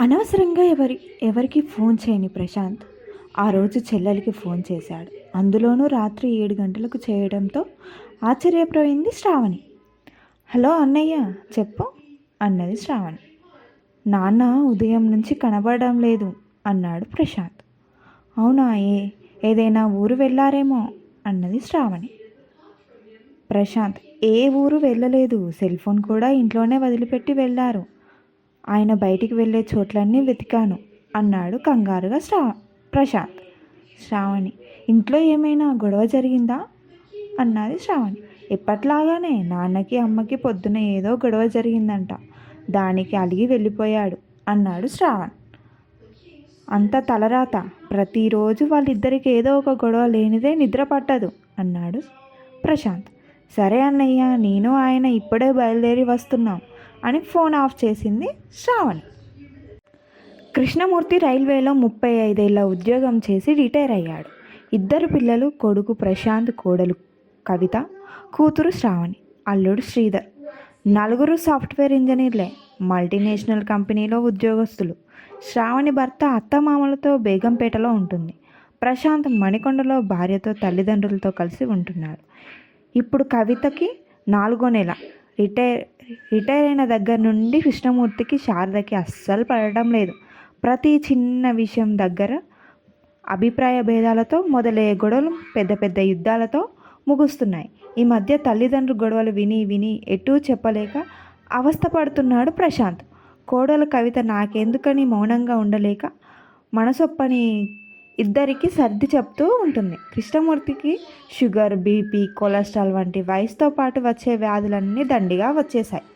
అనవసరంగా ఎవరికి ఫోన్ చేయని ప్రశాంత్ ఆ రోజు చెల్లెలికి ఫోన్ చేశాడు. అందులోనూ రాత్రి 7 గంటలకు చేయడంతో ఆశ్చర్యపోయింది శ్రావణి. హలో అన్నయ్య, చెప్పు అన్నది శ్రావణి. నాన్న ఉదయం నుంచి కనబడడం లేదు అన్నాడు ప్రశాంత్. అవునా, ఏదైనా ఊరు వెళ్ళారేమో అన్నది శ్రావణి. ప్రశాంత్, ఏ ఊరు వెళ్ళలేదు, సెల్ ఫోన్ కూడా ఇంట్లోనే వదిలిపెట్టి వెళ్ళారు. ఆయన బయటికి వెళ్ళే చోట్లన్నీ వెతికాను అన్నాడు కంగారుగా ప్రశాంత్. శ్రావణి, ఇంట్లో ఏమైనా గొడవ జరిగిందా అన్నది శ్రావణి. ఎప్పట్లాగానే నాన్నకి అమ్మకి పొద్దున ఏదో గొడవ జరిగిందంట, దానికి అలిగి వెళ్ళిపోయాడు అన్నాడు శ్రావణ్. అంత తలరాత, ప్రతిరోజు వాళ్ళిద్దరికి ఏదో ఒక గొడవ లేనిదే నిద్ర పట్టదు అన్నాడు ప్రశాంత్. సరే అన్నయ్య, నేను ఆయన ఇప్పుడే బయలుదేరి వస్తున్నాం అని ఫోన్ ఆఫ్ చేసింది శ్రావణి. కృష్ణమూర్తి రైల్వేలో 35 ఏళ్ల ఉద్యోగం చేసి రిటైర్ అయ్యాడు. 2 పిల్లలు, కొడుకు ప్రశాంత్, కోడలు కవిత, కూతురు శ్రావణి, అల్లుడు శ్రీధర్. 4 సాఫ్ట్వేర్ ఇంజనీర్లే, మల్టీనేషనల్ కంపెనీలో ఉద్యోగస్తులు. శ్రావణి భర్త అత్తమామలతో బేగంపేటలో ఉంటుంది. ప్రశాంత్ మణికొండలో భార్యతో తల్లిదండ్రులతో కలిసి ఉంటున్నాడు. ఇప్పుడు కవితకి 4వ నెల. రిటైర్ అయిన దగ్గర నుండి కృష్ణమూర్తికి శారదకి అస్సలు పడటం లేదు. ప్రతి చిన్న విషయం దగ్గర అభిప్రాయ భేదాలతో మొదలయ్యే గొడవలు పెద్ద పెద్ద యుద్ధాలతో ముగుస్తున్నాయి. ఈ మధ్య తల్లిదండ్రుల గొడవలు విని విని ఎటూ చెప్పలేక అవస్థపడుతున్నాడు ప్రశాంత్. కోడలు కవిత నాకెందుకని మౌనంగా ఉండలేక మనసొప్పని ఇద్దరికి సర్ది చెప్తూ ఉంటుంది. కృష్ణమూర్తికి షుగర్, బీపీ, కొలెస్ట్రాల్ వంటి వయసుతో పాటు వచ్చే వ్యాధులన్నీ దండిగా వచ్చేశాయి.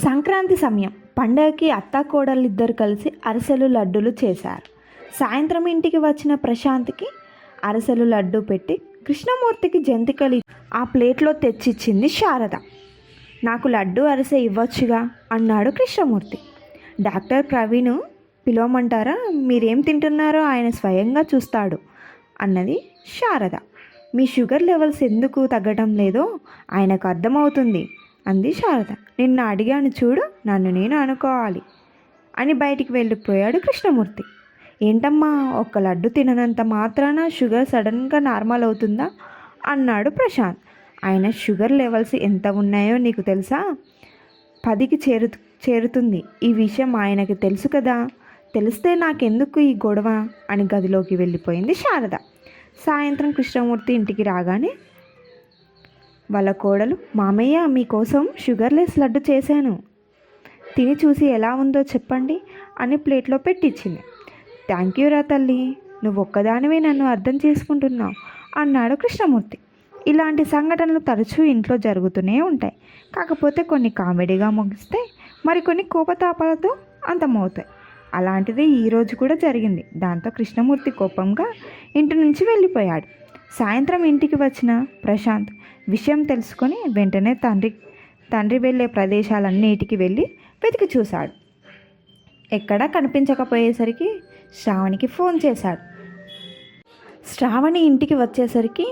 సంక్రాంతి సమయం, పండగకి అత్తాకోడళ్ళిద్దరు కలిసి అరిసెలు, లడ్డూలు చేశారు. సాయంత్రం ఇంటికి వచ్చిన ప్రశాంత్కి అరిసెలు, లడ్డు పెట్టి కృష్ణమూర్తికి జంతికలు ఆ ప్లేట్లో తెచ్చిచ్చింది శారద. నాకు లడ్డు, అరిసె ఇవ్వచ్చుగా అన్నాడు కృష్ణమూర్తి. డాక్టర్ ప్రవీణ్ పిలవమంటారా, మీరేం తింటున్నారో ఆయన స్వయంగా చూస్తాడు అన్నది శారద. మీ షుగర్ లెవెల్స్ ఎందుకు తగ్గడం లేదో ఆయనకు అర్థమవుతుంది అంది శారద. నిన్న అడిగాను చూడు, నన్ను నేను అనుకోవాలి అని బయటికి వెళ్ళిపోయాడు కృష్ణమూర్తి. ఏంటమ్మా, ఒక్క లడ్డు తిననంత మాత్రాన షుగర్ సడన్గా నార్మల్ అవుతుందా అన్నాడు ప్రశాంత్. ఆయన షుగర్ లెవెల్స్ ఎంత ఉన్నాయో నీకు తెలుసా? 10కి చేరుతుంది. ఈ విషయం ఆయనకి తెలుసు కదా, తెలిస్తే నాకెందుకు ఈ గొడవ అని గదిలోకి వెళ్ళిపోయింది శారద. సాయంత్రం కృష్ణమూర్తి ఇంటికి రాగానే వాళ్ళ కోడలు, మామయ్య మీకోసం షుగర్లెస్ లడ్డు చేశాను, తిని చూసి ఎలా ఉందో చెప్పండి అని ప్లేట్లో పెట్టించింది. థ్యాంక్ యూ రా తల్లి, నువ్వు ఒక్కదానివే నన్ను అర్థం చేసుకుంటున్నావు అన్నాడు కృష్ణమూర్తి. ఇలాంటి సంఘటనలు తరచూ ఇంట్లో జరుగుతూనే ఉంటాయి. కాకపోతే కొన్ని కామెడీగా ముగిస్తాయి, మరికొన్ని కోపతాపాలతో అంతమవుతాయి. అలాంటిది ఈరోజు కూడా జరిగింది. దాంతో కృష్ణమూర్తి కోపంగా ఇంటి నుంచి వెళ్ళిపోయాడు. సాయంత్రం ఇంటికి వచ్చిన ప్రశాంత్ విషయం తెలుసుకొని వెంటనే తండ్రి వెళ్ళే ప్రదేశాలన్నిటికి వెళ్ళి వెతికి చూశాడు. ఎక్కడా కనిపించకపోయేసరికి శ్రావణికి ఫోన్ చేశాడు. శ్రావణి ఇంటికి వచ్చేసరికి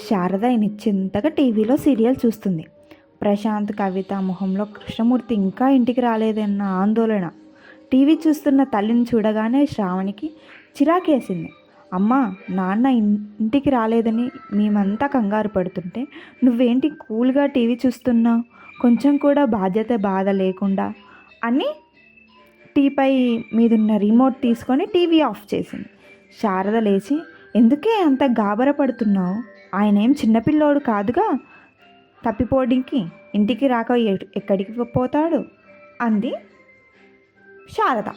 శారద నిశ్చింతగా టీవీలో సీరియల్ చూస్తుంది. ప్రశాంత్, కవిత మొహంలో కృష్ణమూర్తి ఇంకా ఇంటికి రాలేదన్న ఆందోళన. టీవీ చూస్తున్న తల్లిని చూడగానే శ్రావణికి చిరాకేసింది. అమ్మా, నాన్న ఇంటికి రాలేదని మేమంతా కంగారు పడుతుంటే నువ్వేంటి కూల్గా టీవీ చూస్తున్నావు, కొంచెం కూడా బాధ లేకుండా అని టీపై మీదున్న రిమోట్ తీసుకొని టీవీ ఆఫ్ చేసింది. శారద లేచి, ఎందుకే అంత గాబరపడుతున్నావు, ఆయన ఏం చిన్నపిల్లోడు కాదుగా, తప్పిపోవడానికి ఇంటికి రాక ఎక్కడికి పోతాడు అంది శారద.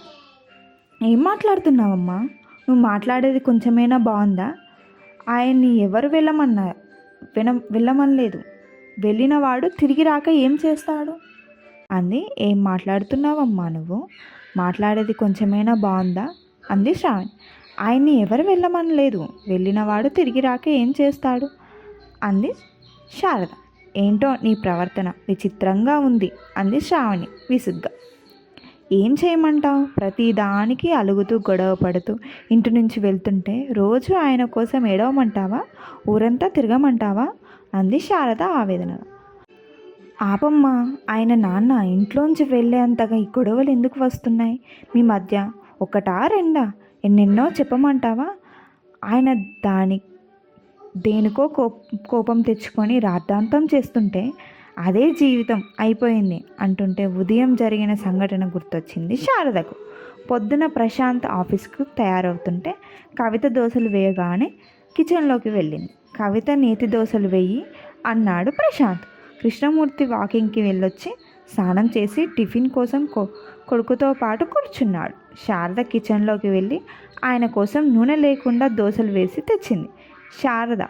ఏం మాట్లాడుతున్నావమ్మా, నువ్వు మాట్లాడేది కొంచెమైనా బాగుందా? ఆయన్ని ఎవరు వెళ్ళమనలేదు, వెళ్ళినవాడు తిరిగి రాక ఏం చేస్తాడు అంది. ఏం మాట్లాడుతున్నావమ్మా నువ్వు, మాట్లాడేది కొంచెమైనా బాగుందా అంది శ్రావణి. ఆయన్ని ఎవరు వెళ్ళమనలేదు, వెళ్ళినవాడు తిరిగి రాక ఏం చేస్తాడు అంది శారద. ఏంటో నీ ప్రవర్తన విచిత్రంగా ఉంది అంది శ్రావణి విసుగ్గా. ఏం చేయమంటావు, ప్రతిదానికి అలుగుతూ గొడవ పడుతూ ఇంటి నుంచి వెళ్తుంటే రోజు ఆయన కోసం ఏడవమంటావా, ఊరంతా తిరగమంటావా అంది శారద ఆవేదనగా. ఆపమ్మా, ఆయన నాన్న ఇంట్లోంచి వెళ్ళేంతగా ఈ గొడవలు ఎందుకు వస్తున్నాయి మీ మధ్య? ఒకటా రెండా? ఎన్నెన్నో చెప్పమంటావా? ఆయన దేనికో కోపం తెచ్చుకొని రాద్ధాంతం చేస్తుంటే అదే జీవితం అయిపోయింది అంటుంటే ఉదయం జరిగిన సంఘటన గుర్తొచ్చింది శారదకు. పొద్దున ప్రశాంత్ ఆఫీస్కు తయారవుతుంటే కవిత దోశలు వేయగానే కిచెన్లోకి వెళ్ళింది. కవిత నేతి దోశలు వెయ్యి అన్నాడు ప్రశాంత్. కృష్ణమూర్తి వాకింగ్కి వెళ్ళొచ్చి స్నానం చేసి టిఫిన్ కోసం కొడుకుతో పాటు కూర్చున్నాడు. శారద కిచెన్లోకి వెళ్ళి ఆయన కోసం నూనె లేకుండా దోశలు వేసి తెచ్చింది. శారద,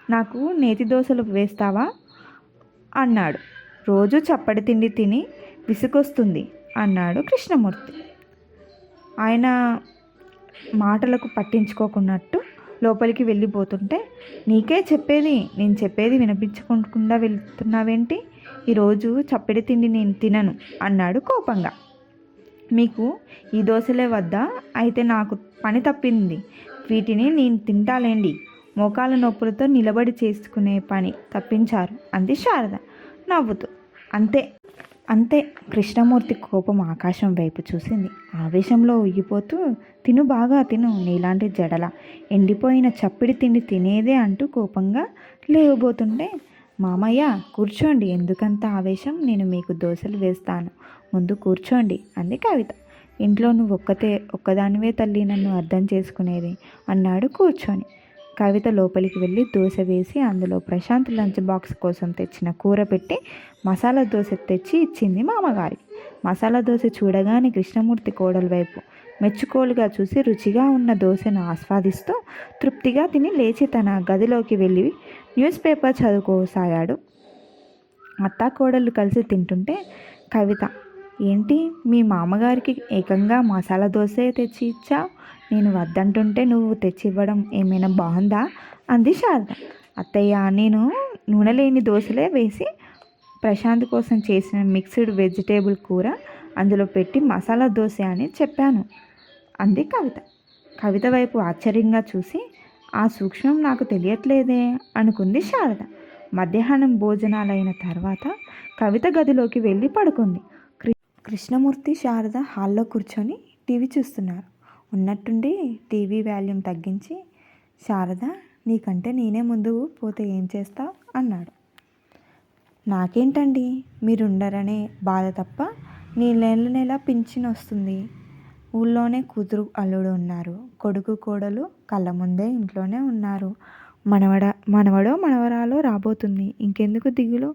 నాకు నేతి దోశలు వేస్తావా అన్నాడు. రోజు చప్పటి తిండి తిని విసుగొస్తుంది అన్నాడు కృష్ణమూర్తి. ఆయన మాటలకు పట్టించుకోకున్నట్టు లోపలికి వెళ్ళిపోతుంటే, నీకే చెప్పేది, నేను చెప్పేది వినిపించకుండా వెళ్తున్నావేంటి? ఈరోజు చప్పిడి తిండి నేను తినను అన్నాడు కోపంగా. మీకు ఈ దోశలే వద్దా? అయితే నాకు పని తప్పింది, వీటిని నేను తింటాలేండి. మోకాల నొప్పులతో నిలబడి చేసుకునే పని తప్పించారు అంది శారద నవ్వుతూ. అంతే అంతే. కృష్ణమూర్తి కోపం ఆకాశం వైపు చూసింది. ఆవేశంలో ఉయ్యిపోతూ, తిను బాగా తిను, నీలాంటి జడల ఎండిపోయిన చప్పిడి తిండి తినేదే అంటూ కోపంగా లేవబోతుంటే, మామయ్య కూర్చోండి, ఎందుకంత ఆవేశం, నేను మీకు దోశలు వేస్తాను, ముందు కూర్చోండి అంది కవిత. ఇంట్లో నువ్వు ఒక్కదానివే తల్లి నన్ను అర్థం చేసుకునేది అన్నాడు కూర్చొని. కవిత లోపలికి వెళ్ళి దోశ వేసి అందులో ప్రశాంత్ లంచ్ బాక్స్ కోసం తెచ్చిన కూర పెట్టి మసాలా దోశ తెచ్చి ఇచ్చింది మామగారికి. మసాలా దోశ చూడగానే కృష్ణమూర్తి కోడల వైపు మెచ్చుకోలుగా చూసి రుచిగా ఉన్న దోశను ఆస్వాదిస్తూ తృప్తిగా తిని లేచి తన గదిలోకి వెళ్ళి న్యూస్ పేపర్ చదువుకోసాగాడు. అత్తా కోడళ్ళు కలిసి తింటుంటే కవిత, ఏంటి మీ మామగారికి ఏకంగా మసాలా దోశ తెచ్చి ఇచ్చా, నేను వద్దంటుంటే నువ్వు తెచ్చివ్వడం ఏమైనా బాగుందా అంది శారద. అత్తయ్య, నేను నూనె లేని దోశలే వేసి ప్రశాంత్ కోసం చేసిన మిక్స్డ్ వెజిటేబుల్ కూర అందులో పెట్టి మసాలా దోశ అని చెప్పాను అంది కవిత. కవిత వైపు ఆశ్చర్యంగా చూసి, ఆ సూక్ష్మం నాకు తెలియట్లేదే అనుకుంది శారద. మధ్యాహ్నం భోజనాలైన తర్వాత కవిత గదిలోకి వెళ్ళి పడుకుంది. కృష్ణమూర్తి శారద హాల్లో కూర్చొని టీవీ చూస్తున్నారు. ఉన్నట్టుండి టీవీ వాల్యూమ్ తగ్గించి, శారద, నీకంటే నేనే ముందు పోతే ఏం చేస్తావు అన్నాడు. నాకేంటండి, మీరుండరనే బాధ తప్ప, నెల పింఛన్ వస్తుంది, ఊళ్ళోనే కూతురు అల్లుడు ఉన్నారు, కొడుకు కోడలు కళ్ళ ముందే ఇంట్లోనే ఉన్నారు, మనవడో మనవరాలో రాబోతుంది, ఇంకెందుకు దిగులు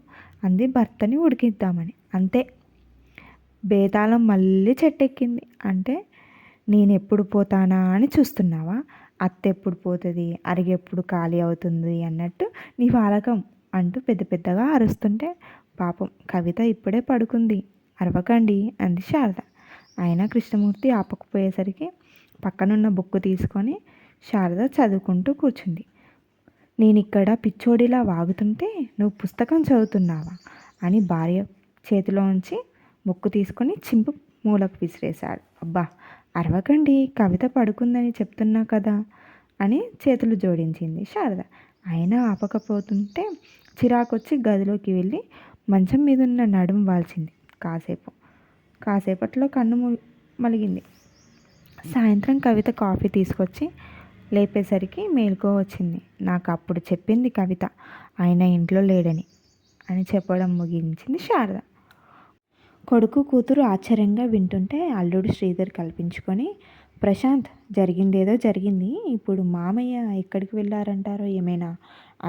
అంది భర్తని ఉడికిద్దామని. అంతే, బేతాళం మళ్ళీ చెట్టెక్కింది. అంటే నేను ఎప్పుడు పోతానా అని చూస్తున్నావా? అత్త ఎప్పుడు పోతుంది, అరిగెప్పుడు ఖాళీ అవుతుంది అన్నట్టు నీ వాలకం అంటూ పెద్ద పెద్దగా అరుస్తుంటే, పాపం కవిత ఇప్పుడే పడుకుంది, అరవకండి అంది శారద. అయినా కృష్ణమూర్తి ఆపకపోయేసరికి పక్కనున్న బుక్ తీసుకొని శారద చదువుకుంటూ కూర్చుంది. నేను ఇక్కడ పిచ్చోడిలా వాగుతుంటే నువ్వు పుస్తకం చదువుతున్నావా అని భార్య చేతిలోంచి బుక్ తీసుకొని చింపు మూలకు విసిరేశాడు. అబ్బా అరవకండి, కవిత పడుకుందని చెప్తున్నా కదా అని చేతులు జోడించింది శారద. అయినా ఆపకపోతుంటే చిరాకొచ్చి గదిలోకి వెళ్ళి మంచం మీదున్న నడుము వాల్చింది. కాసేపట్లో కన్ను మలిగింది. సాయంత్రం కవిత కాఫీ తీసుకొచ్చి లేపేసరికి మేలుకో వచ్చింది. నాకు అప్పుడు చెప్పింది కవిత, ఆయన ఇంట్లో లేడని అని చెప్పడం ముగించింది శారద. కొడుకు కూతురు ఆశ్చర్యంగా వింటుంటే అల్లుడు శ్రీధర్ కల్పించుకొని, ప్రశాంత్, జరిగిందేదో జరిగింది, ఇప్పుడు మామయ్య ఎక్కడికి వెళ్ళారంటారో ఏమైనా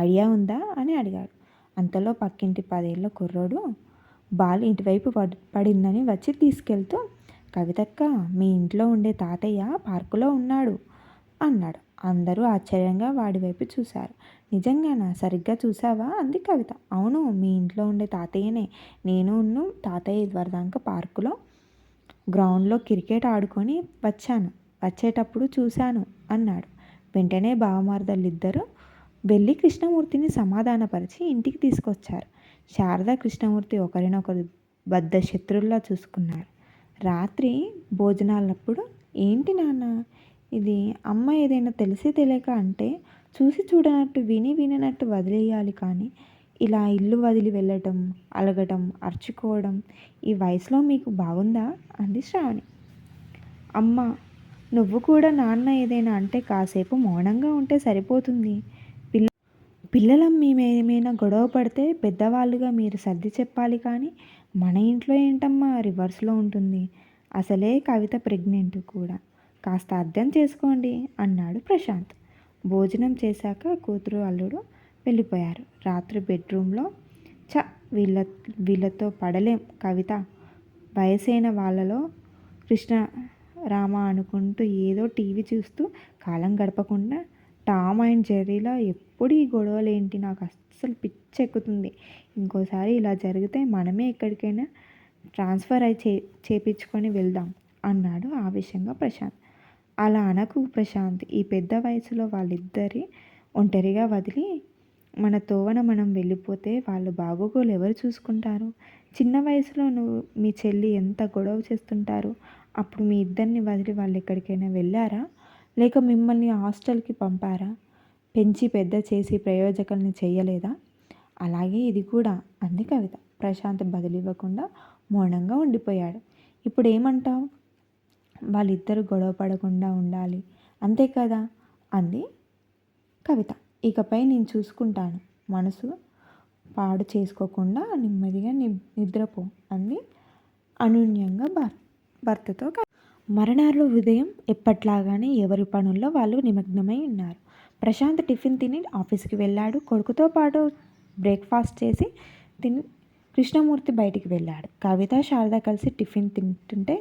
ఐడియా ఉందా అని అడిగాడు. అంతలో పక్కింటి 10 ఏళ్ల కుర్రోడు బాల్ ఇటువైపు పడిందని వచ్చి తీసుకెళ్తూ, కవితక్క, మీ ఇంట్లో ఉండే తాతయ్య పార్కులో ఉన్నాడు అన్నాడు. అందరూ ఆశ్చర్యంగా వాడి వైపు చూశారు. నిజంగానా? సరిగ్గా చూసావా అంది కవిత. అవును, మీ ఇంట్లో ఉండే తాతయ్యనే. నేను తాతయ్య ఇదివరదాకా పార్కులో గ్రౌండ్లో క్రికెట్ ఆడుకొని వచ్చేటప్పుడు చూశాను అన్నాడు. వెంటనే బావమరదలిద్దరూ వెళ్ళి కృష్ణమూర్తిని సమాధానపరిచి ఇంటికి తీసుకొచ్చారు. శారద కృష్ణమూర్తి ఒకరినొకరు బద్ధ శత్రువుల్లా చూసుకున్నారు. రాత్రి భోజనాలప్పుడు, ఏంటి నాన్న ఇది, అమ్మ ఏదైనా తెలిసి తెలియక అంటే చూసి చూడనట్టు విని విననట్టు వదిలేయాలి, కానీ ఇలా ఇల్లు వదిలి వెళ్ళటం, అలగటం, అరుచుకోవడం ఈ వయసులో మీకు బాగుందా అంది శ్రావణి. అమ్మ, నువ్వు కూడా నాన్న ఏదైనా అంటే కాసేపు మౌనంగా ఉంటే సరిపోతుంది. పిల్లలం మేమేమైనా గొడవ పడితే పెద్దవాళ్ళుగా మీరు సర్ది చెప్పాలి కానీ మన ఇంట్లో ఏంటమ్మా రివర్స్లో ఉంటుంది. అసలే కవిత ప్రెగ్నెంట్ కూడా. కాస్త అర్థం చేసుకోండి అన్నాడు ప్రశాంత్. భోజనం చేశాక కూతురు అల్లుడు వెళ్ళిపోయారు. రాత్రి బెడ్రూమ్లో వీళ్ళ వీళ్ళతో పడలేం కవిత. వయసైన వాళ్ళలో కృష్ణ రామ అనుకుంటూ ఏదో టీవీ చూస్తూ కాలం గడపకుండా టామ్ అండ్ జెర్రీలో ఎప్పుడు ఈ గొడవలేంటి, నాకు అస్సలు పిచ్చెక్కుతుంది. ఇంకోసారి ఇలా జరిగితే మనమే ఎక్కడికైనా ట్రాన్స్ఫర్ అయి చేపించుకొని వెళ్దాం అన్నాడు ఆవేశంగా ప్రశాంత్. అలా అనకు ప్రశాంత్, ఈ పెద్ద వయసులో వాళ్ళిద్దరి ఒంటరిగా వదిలి మన తోవన మనం వెళ్ళిపోతే వాళ్ళు బాగోగులు ఎవరు చూసుకుంటారు? చిన్న వయసులో నువ్వు మీ చెల్లి ఎంత గొడవ చేస్తుంటారు. అప్పుడు మీ ఇద్దరిని వదిలి వాళ్ళు ఎక్కడికైనా వెళ్ళారా? లేక మిమ్మల్ని హాస్టల్కి పంపారా? పెంచి పెద్ద చేసి ప్రయోజకుల్ని చెయ్యలేదా? అలాగే ఇది కూడా అంది కవిత. ప్రశాంత్ బదులివ్వకుండా మౌనంగా ఉండిపోయాడు. ఇప్పుడు ఏమంటావు? వాళ్ళిద్దరూ గొడవ పడకుండా ఉండాలి అంతే కదా అంది కవిత. ఇకపై నేను చూసుకుంటాను, మనసు పాడు చేసుకోకుండా నెమ్మదిగా నిద్రపో అంది అనూన్యంగా భర్తతో. మరణాలు ఉదయం ఎప్పట్లాగానే ఎవరి పనుల్లో వాళ్ళు నిమగ్నమై ఉన్నారు. ప్రశాంత్ టిఫిన్ తిని ఆఫీస్కి వెళ్ళాడు. కొడుకుతో పాటు బ్రేక్ఫాస్ట్ చేసి తిని కృష్ణమూర్తి బయటికి వెళ్ళాడు. కవిత శారద కలిసి టిఫిన్ తింటుంటే,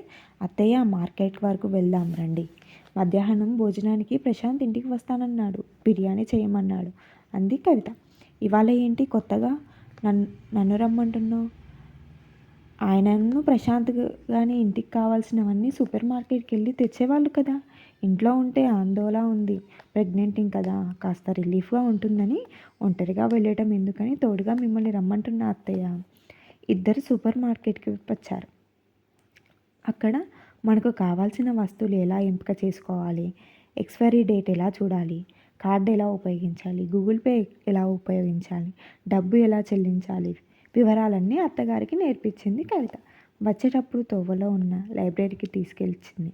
అత్తయ్య మార్కెట్ వరకు వెళ్దాం రండి. మధ్యాహ్నం భోజనానికి ప్రశాంత్ ఇంటికి వస్తానన్నాడు, బిర్యానీ చేయమన్నాడు అంది కవిత. ఇవాళ ఏంటి కొత్తగా నన్ను రమ్మంటున్నావు? ఆయనను ప్రశాంత్ కానీ ఇంటికి కావాల్సినవన్నీ సూపర్ మార్కెట్కి వెళ్ళి తెచ్చేవాళ్ళు కదా. ఇంట్లో ఉంటే ఆందోళన ఉంది, ప్రెగ్నెంటింగ్ కదా, కాస్త రిలీఫ్గా ఉంటుందని ఒంటరిగా వెళ్ళటం ఎందుకని తోడుగా మిమ్మల్ని రమ్మంటున్నా అత్తయ్య. ఇద్దరు సూపర్ మార్కెట్కి వచ్చారు. అక్కడ మనకు కావాల్సిన వస్తువులు ఎలా ఎంపిక చేసుకోవాలి, ఎక్స్పైరీ డేట్ ఎలా చూడాలి, కార్డు ఎలా ఉపయోగించాలి, గూగుల్ పే ఎలా ఉపయోగించాలి, డబ్బు ఎలా చెల్లించాలి, వివరాలన్నీ అత్తగారికి నేర్పించింది కవిత. వచ్చేటప్పుడు తోవలో ఉన్న లైబ్రరీకి తీసుకెళ్ళింది.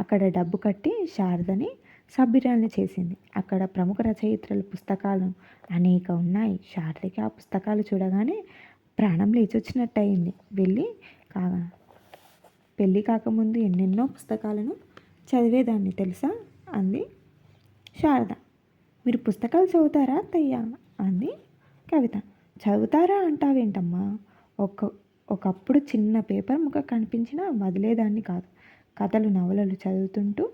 అక్కడ డబ్బు కట్టి శారదని సభ్యురాల్ని చేసింది. అక్కడ ప్రముఖ రచయిత్రుల పుస్తకాలు అనేక ఉన్నాయి. శారదకి ఆ పుస్తకాలు చూడగానే ప్రాణం లేచొచ్చినట్టు అయింది. పెళ్ళి కాకముందు ఎన్నెన్నో పుస్తకాలను చదివేదాన్ని తెలుసా అంది శారద. మీరు పుస్తకాలు చదువుతారా అత్తయ్య అంది కవిత. చదువుతారా అంటావేంటమ్మా? ఒకప్పుడు చిన్న పేపర్ ముక్క కనిపించినా వదిలేదాన్ని కాదు. కథలు నవలలు చదువుతుంటూ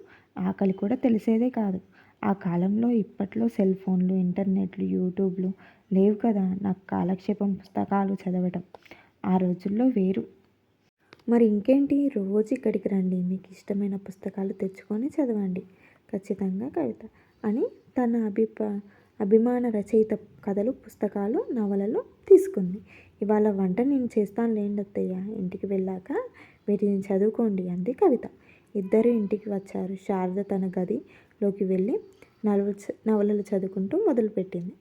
ఆకలి కూడా తెలిసేదే కాదు. ఆ కాలంలో ఇప్పట్లో సెల్ ఫోన్లు, ఇంటర్నెట్లు, యూట్యూబ్లు లేవు కదా. నాకు కాలక్షేపం పుస్తకాలు చదవటం. ఆ రోజుల్లో వేరు. మరి ఇంకేంటి, రోజు ఇక్కడికి రండి, మీకు ఇష్టమైన పుస్తకాలు తెచ్చుకొని చదవండి ఖచ్చితంగా కవిత అని తన అభిమాన రచయిత కథలు, పుస్తకాలు, నవలలు తీసుకుంది. ఇవాళ వంట నేను చేస్తాను లేండి అత్తయ్య, ఇంటికి వెళ్ళాక మీరు నేను చదువుకోండి అంది కవిత. ఇద్దరు ఇంటికి వచ్చారు. శారద తన గదిలోకి వెళ్ళి నవలలు చదువుకుంటూ మొదలుపెట్టింది.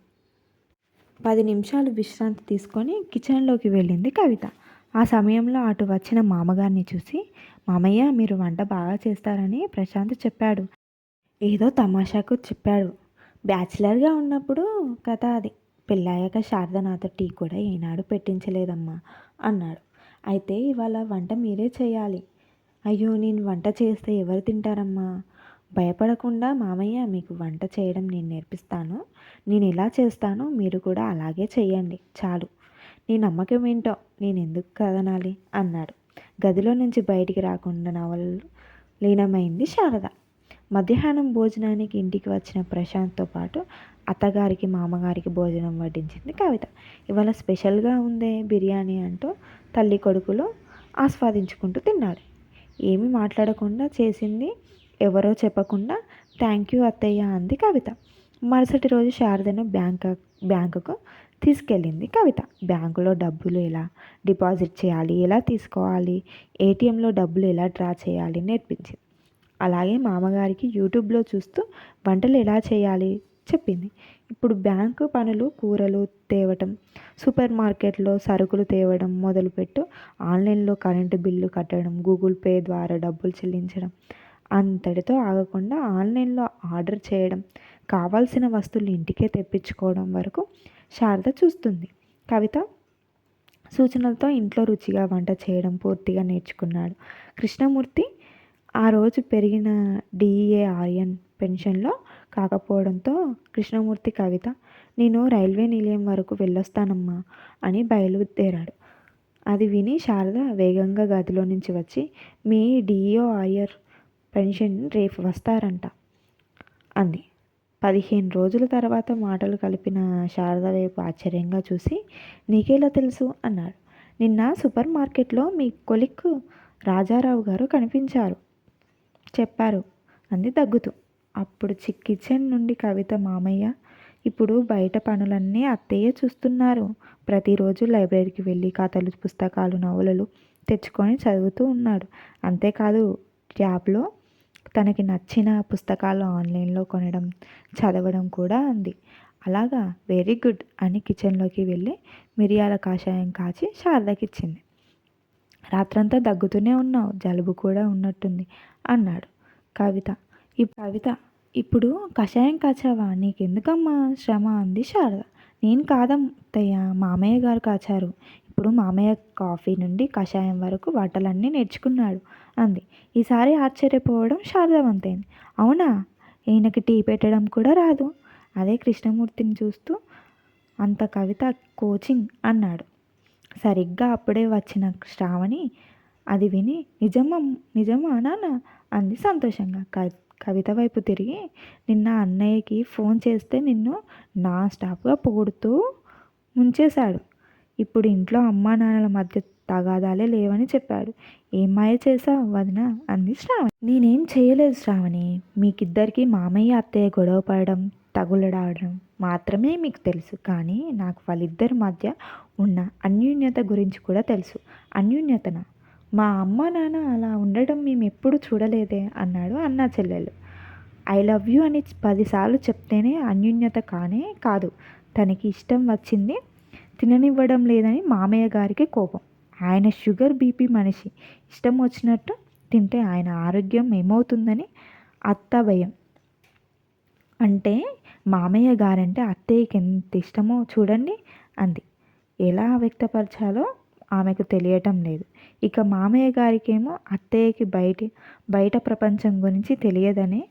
10 నిమిషాలు విశ్రాంతి తీసుకొని కిచెన్లోకి వెళ్ళింది కవిత. ఆ సమయంలో అటు వచ్చిన మామగారిని చూసి, మామయ్య మీరు వంట బాగా చేస్తారని ప్రశాంత్ చెప్పాడు. ఏదో తమాషాకు చెప్పాడు. బ్యాచిలర్గా ఉన్నప్పుడు కథ అది. పెళ్ళాయాక శారద నాతో టీ కూడా ఏనాడు పెట్టించలేదమ్మా అన్నాడు. అయితే ఇవాళ వంట మీరే చేయాలి. అయ్యో, నేను వంట చేస్తే ఎవరు తింటారమ్మా? భయపడకుండా మామయ్య, మీకు వంట చేయడం నేను నేర్పిస్తాను. నేను ఎలా చేస్తానో మీరు కూడా అలాగే చేయండి చాలు. నీ నమ్మకం ఏంటో, నేను ఎందుకు కదనాలి అన్నాడు. గదిలో నుంచి బయటికి రాకుండా నవలలు లీనమైంది శారద. మధ్యాహ్నం భోజనానికి ఇంటికి వచ్చిన ప్రశాంత్తో పాటు అత్తగారికి, మామగారికి భోజనం వడ్డించింది కవిత. ఇవాళ స్పెషల్గా ఉందే బిర్యానీ అంటూ తల్లి కొడుకులు ఆస్వాదించుకుంటూ తిన్నాడు. ఏమీ మాట్లాడకుండా చేసింది ఎవరో చెప్పకుండా థ్యాంక్ యూ అత్తయ్య అంది కవిత. మరుసటి రోజు శారదను బ్యాంకుకు తీసుకెళ్ళింది కవిత. బ్యాంకులో డబ్బులు ఎలా డిపాజిట్ చేయాలి, ఎలా తీసుకోవాలి, ఏటీఎంలో డబ్బులు ఎలా డ్రా చేయాలి నేర్పించింది. అలాగే మామగారికి యూట్యూబ్లో చూస్తూ వంటలు ఎలా చేయాలి చెప్పింది. ఇప్పుడు బ్యాంకు పనులు, కూరలు తేవటం, సూపర్ మార్కెట్లో సరుకులు తేవడం మొదలుపెట్టు, ఆన్లైన్లో కరెంటు బిల్లు కట్టడం, గూగుల్ పే ద్వారా డబ్బులు చెల్లించడం, అంతటితో ఆగకుండా ఆన్లైన్లో ఆర్డర్ చేయడం, కావాల్సిన వస్తువులు ఇంటికే తెప్పించుకోవడం వరకు శారద చూస్తుంది. కవిత సూచనలతో ఇంట్లో రుచిగా వంట చేయడం పూర్తిగా నేర్చుకున్నాడు. కృష్ణమూర్తి ఆ రోజు పెరిగిన డిఏఆర్ఎన్ పెన్షన్లో కాకపోవడంతో కృష్ణమూర్తి కవిత, నేను రైల్వే నిలయం వరకు వెళ్ళొస్తానమ్మా అని బయలుదేరాడు. అది విని శారద వేగంగా గదిలో నుంచి వచ్చి, మీ డిఓఆర్ఆర్ పెన్షన్ రేపు వస్తారంట అంది. 15 రోజుల తర్వాత మాటలు కలిపిన శారద వైపు ఆశ్చర్యంగా చూసి, నీకెలా తెలుసు అన్నాడు. నిన్న సూపర్ మార్కెట్లో మీ కొలిక్ రాజారావు గారు కనిపించారు చెప్పారు అంది దగ్గుతూ. అప్పుడు కిచెన్ నుండి కవిత, మామయ్య ఇప్పుడు బయట పనులన్నీ అత్తయ్య చూస్తున్నారు. ప్రతిరోజు లైబ్రరీకి వెళ్ళి కథలు, పుస్తకాలు, నవలలు తెచ్చుకొని చదువుతూ ఉన్నాడు. అంతేకాదు ట్యాబ్లో తనకి నచ్చిన పుస్తకాలు ఆన్లైన్లో కొనడం, చదవడం కూడా అంది. అలాగా, వెరీ గుడ్ అని కిచెన్లోకి వెళ్ళి మిరియాల కాషాయం కాచి శారదకి ఇచ్చింది. రాత్రంతా దగ్గుతూనే ఉన్నావు, జలుబు కూడా ఉన్నట్టుంది అన్నాడు. కవిత ఇప్పుడు కషాయం కాచావా, నీకెందుకమ్మా శ్రమ అంది శారద. నేను కాదత్తయ్య, మామయ్య గారు కాచారు. ఇప్పుడు మామయ్య కాఫీ నుండి కషాయం వరకు వంటలన్నీ నేర్చుకున్నాడు అంది. ఈసారి ఆశ్చర్యపోవడం శారద వంతైంది. అవునా, ఈయనకి టీ పెట్టడం కూడా రాదు. అదే కృష్ణమూర్తిని చూస్తూ అంత కవిత కోచింగ్ అన్నాడు. సరిగ్గా అప్పుడే వచ్చిన శ్రావణి అది విని, నిజమా నాన్న అంది సంతోషంగా. కవిత వైపు తిరిగి, నిన్న అన్నయ్యకి ఫోన్ చేస్తే నిన్ను నా స్టాప్గా పొగుడుతూ ముంచేశాడు. ఇప్పుడు ఇంట్లో అమ్మా నాన్నల మధ్య తగాదాలే లేవని చెప్పాడు. ఏం మాయ చేశావు వదిన అంది శ్రావణి. నేనేం చేయలేదు శ్రావణి, మీకిద్దరికి మామయ్య అత్తయ్య గొడవ పడడం, తగులడాడడం మాత్రమే మీకు తెలుసు. కానీ నాకు వాళ్ళిద్దరి మధ్య ఉన్న అన్యోన్యత గురించి కూడా తెలుసు. అన్యోన్యతనా? మా అమ్మ నాన్న అలా ఉండడం మేము ఎప్పుడు చూడలేదే అన్నాడు అన్నా చెల్లెలు. ఐ లవ్ యూ అని 10 సార్లు చెప్తేనే అన్యోన్యత కానే కాదు. తనకి ఇష్టం వచ్చింది తిననివ్వడం లేదని మామయ్య గారికి కోపం. ఆయన షుగర్ బీపీ మనిషి, ఇష్టం వచ్చినట్టు తింటే ఆయన ఆరోగ్యం ఏమవుతుందని అత్త భయం. అంటే మామయ్య గారంటే అత్తయ్యకి ఎంత ఇష్టమో చూడండి అంది. ఎలా వ్యక్తపరచాలో ఆమెకు తెలియటం లేదు. ఇక మామయ్య గారికేమో అత్తయ్యకి బయట ప్రపంచం గురించి తెలియదనే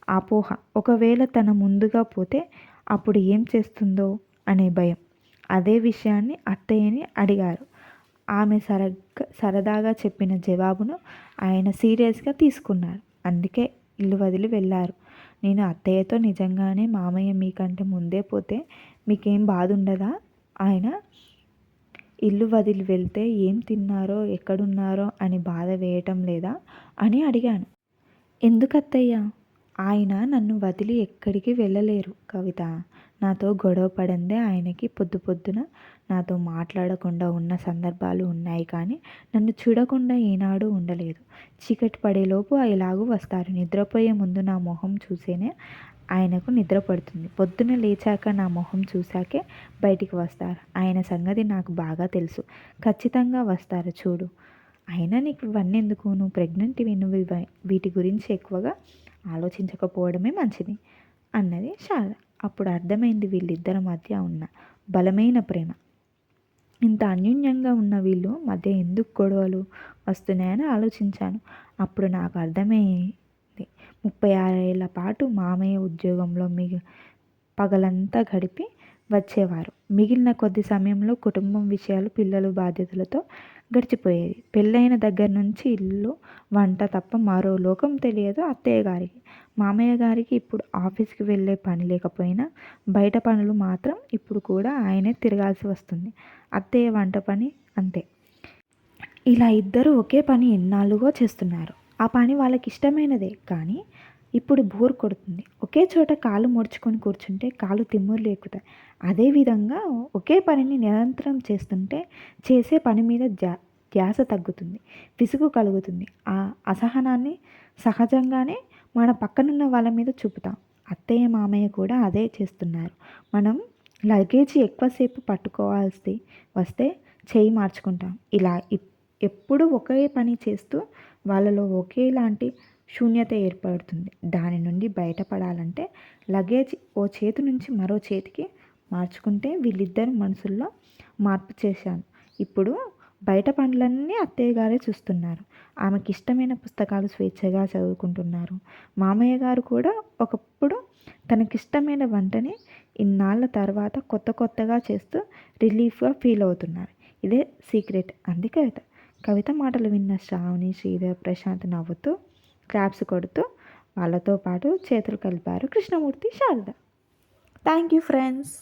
అపోహ. ఒకవేళ తన ముందుగా పోతే అప్పుడు ఏం చేస్తుందో అనే భయం. అదే విషయాన్ని అత్తయ్యని అడిగారు. ఆమె సరదాగా చెప్పిన జవాబును ఆయన సీరియస్గా తీసుకున్నారు. అందుకే ఇల్లు వదిలి వెళ్ళారు. నేను అత్తయ్యతో నిజంగానే మామయ్య మీకంటే ముందే పోతే మీకేం బాధ ఉండదా? ఆయన ఇల్లు వదిలి వెళ్తే ఏం తిన్నారో, ఎక్కడున్నారో అని బాధ వేయటం లేదా అని అడిగాను. ఎందుకు అత్తయ్య? ఆయన నన్ను వదిలి ఎక్కడికి వెళ్ళలేరు కవిత. నాతో గొడవ పడిందే ఆయనకి పొద్దున నాతో మాట్లాడకుండా ఉన్న సందర్భాలు ఉన్నాయి. కానీ నన్ను చూడకుండా ఏనాడు ఉండలేదు. చీకటి పడేలోపు ఎలాగూ వస్తారు. నిద్రపోయే ముందు నా మొహం చూసేనే ఆయనకు నిద్ర పడుతుంది. పొద్దున లేచాక నా మొహం చూశాకే బయటికి వస్తారు. ఆయన సంగతి నాకు బాగా తెలుసు. ఖచ్చితంగా వస్తారు చూడు. అయినా నీకు ఇవన్నీ ఎందుకు? నువ్వు ప్రెగ్నెంట్, నువ్వు వీటి గురించి ఎక్కువగా ఆలోచించకపోవడమే మంచిది అన్నది శారద. అప్పుడు అర్థమైంది వీళ్ళిద్దరి మధ్య ఉన్న బలమైన ప్రేమ. ఇంత అన్యోన్యంగా ఉన్న వీళ్ళు మధ్య ఎందుకు గొడవలు వస్తున్నాయని ఆలోచించాను. అప్పుడు నాకు అర్థమైంది. 36 ఏళ్ల పాటు మామయ్య ఉద్యోగంలో పగలంతా గడిపి వచ్చేవారు. మిగిలిన కొద్ది సమయంలో కుటుంబం విషయాలు, పిల్లలు బాధ్యతలతో గడిచిపోయేది. పెళ్ళైన దగ్గర నుంచి ఇల్లు, వంట తప్ప మరో లోకం తెలియదు అత్తయ్య గారికి. మామయ్య గారికి ఇప్పుడు ఆఫీస్కి వెళ్ళే పని లేకపోయినా బయట పనులు మాత్రం ఇప్పుడు కూడా ఆయనే తిరగాల్సి వస్తుంది. అత్తయ్య వంట పని అంతే. ఇలా ఇద్దరు ఒకే పని ఎన్నాళ్ళుగో చేస్తున్నారు. ఆ పని వాళ్ళకి ఇష్టమైనదే, కానీ ఇప్పుడు బోర్ కొడుతుంది. ఒకే చోట కాళ్ళు ముడుచుకొని కూర్చుంటే కాళ్ళు తిమ్ముర్లు ఎక్కుతాయి. అదేవిధంగా ఒకే పనిని నిరంతరం చేస్తుంటే చేసే పని మీద ధ్యాస తగ్గుతుంది, విసుగు కలుగుతుంది. ఆ అసహనాన్ని సహజంగానే మన పక్కనున్న వాళ్ళ మీద చూపుతాం. అత్తయ్య మామయ్య కూడా అదే చేస్తున్నారు. మనం లగేజ్ ఎక్కువసేపు పట్టుకోవాల్సి వస్తే చేయి మార్చుకుంటాం. ఇలా ఎప్పుడు ఒకే పని చేస్తూ వాళ్ళలో ఒకేలాంటి శూన్యత ఏర్పడుతుంది. దాని నుండి బయటపడాలంటే లగేజ్ ఓ చేతి నుంచి మరో చేతికి మార్చుకుంటే వీళ్ళిద్దరు మనసుల్లో మార్పు చేశాను. ఇప్పుడు బయట పనులన్నీ అత్తయ్య గారే చూస్తున్నారు. ఆమెకి ఇష్టమైన పుస్తకాలు స్వేచ్ఛగా చదువుకుంటున్నారు. మామయ్య గారు కూడా ఒకప్పుడు తనకిష్టమైన వంటని ఇన్నాళ్ళ తర్వాత కొత్తగా చేస్తూ రిలీఫ్గా ఫీల్ అవుతున్నారు. ఇదే సీక్రెట్ అంది కవిత. కవిత మాటలు విన్న శ్రావణి, శ్రీధర్, ప్రశాంత్ నవ్వుతూ క్లాప్స్ కొడుతూ వాళ్ళతో పాటు చేతులు కలిపారు Krishnamurthy, Sharada. Thank you friends.